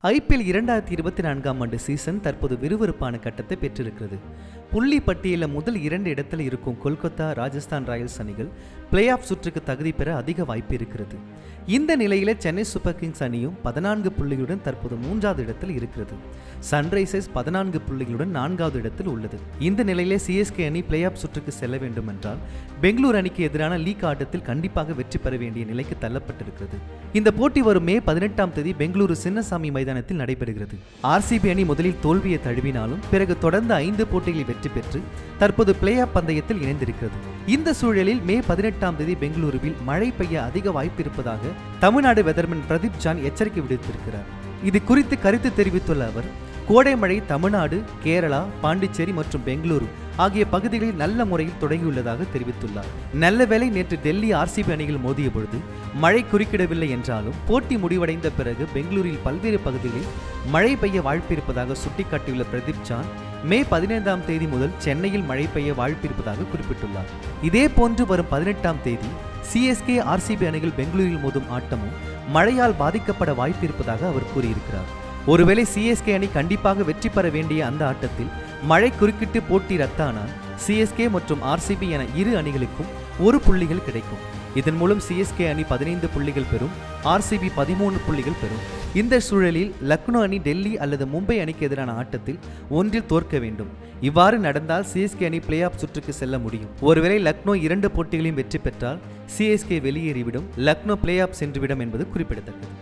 IPL 2024ஆம் ஆண்டு season தற்போது விறுவிறுப்பான கட்டத்தை பெற்றிருக்கிறது. புள்ளி பட்டியலில் முதல் 2 இடத்தில் இருக்கும் கொல்கத்தா, ராஜஸ்தான் ராயல்ஸ் அணிகள் பிளே ஆஃப் சுற்றுக்கு தகுதி பெற அதிக வாய்ப்பு இருக்கிறது. இந்த நிலையில சென்னை சூப்பர் கிங்ஸ் அணியும் 14 புள்ளிகளுடன் தற்போது 3வது இடத்தில் இருக்கிறது. சன்ரைசர்ஸ் 14 புள்ளிகளுடன் 4வது இடத்தில் உள்ளது. இந்த நிலையிலே CSK அணி பிளே ஆஃப் சுற்றுக்கு செல்ல வேண்டும் என்றால் பெங்களூரு அணிக்கு எதிரான லீக் ஆட்டத்தில் கண்டிப்பாக வெற்றி பெற வேண்டிய நிலைக்கு தள்ளப்பட்டிருக்கிறது. இந்த போட்டி வரும் மே 18ஆம் தேதி பெங்களூரு சின்னசாமி மைதானத்தில் நடைபெறுகிறது. RCB அணி முதலில் தோல்வியை தழுவினாலும் பிறகு தொடர்ந்து 5 போட்டிகளில் வெற்றி பெற்று தற்போது பிளே ஆஃப் பந்தயத்தில் இணைந்திருக்கிறது. இந்த சூழலில் மே 18ஆம் தேதி பெங்களூருவில் மழை பெய்ய அதிக வாய்ப்பு இருப்பதாக தமிழ்நாடு வெதர்மேன் பிரதீப் ஜான் எச்சரிக்கை விடுத்திருக்கிறார். இது குறித்து கருத்து தெரிவித்துள்ள அவர், கோடை மழை தமிழ்நாடு, கேரளா, பாண்டிச்சேரி மற்றும் பெங்களூரு ஆகிய பகுதிகளில் நல்ல முறையில் தொடங்கியுள்ளதாக தெரிவித்துள்ளார். நல்ல வேளை நேற்று டெல்லி RCB அணிகள் மோதிய பொழுது மழை குறுக்கிடவில்லை என்றாலும் போட்டி முடிவடைந்த பிறகு பெங்களூரில் பல்வேறு பகுதிகளில் மழை பெய்ய வாய்ப்பு இருப்பதாக சுட்டிக்காட்டியுள்ள பிரதீப் ஜான் மே 15ஆம் தேதி முதல் சென்னையில் மழை பெய்ய வாய்ப்பு இருப்பதாக குறிப்பிட்டுள்ளார். இதே போன்று வரும் 18ஆம் தேதி CSK RCB அணிகள் பெங்களூரில் மோதும் ஆட்டமும் மழையால் பாதிக்கப்பட வாய்ப்பு இருப்பதாக அவர் கூறியிருக்கிறார். ஒருவேளை CSK அணி கண்டிப்பாக வெற்றி பெற வேண்டிய அந்த ஆட்டத்தில் மழை குறுக்கிட்டு போட்டி ரத்தானால் CSK மற்றும் RCB என இரு அணிகளுக்கும் 1 புள்ளிகள் கிடைக்கும். இதன் மூலம் CSK அணி 15 புள்ளிகள் பெறும், RCB 13 புள்ளிகள் பெறும். இந்த சூழலில் லக்னோ அணி டெல்லி அல்லது மும்பை அணிக்கு எதிரான ஆட்டத்தில் ஒன்றில் தோற்க வேண்டும். இவ்வாறு நடந்தால் CSK அணி பிளே ஆஃப் சுற்றுக்கு செல்ல முடியும். ஒருவேளை லக்னோ 2 போட்டிகளையும் வெற்றி பெற்றால் CSK வெளியேறிவிடும், லக்னோ பிளே ஆஃப் சென்றுவிடும் என்பது குறிப்பிடத்தக்கது.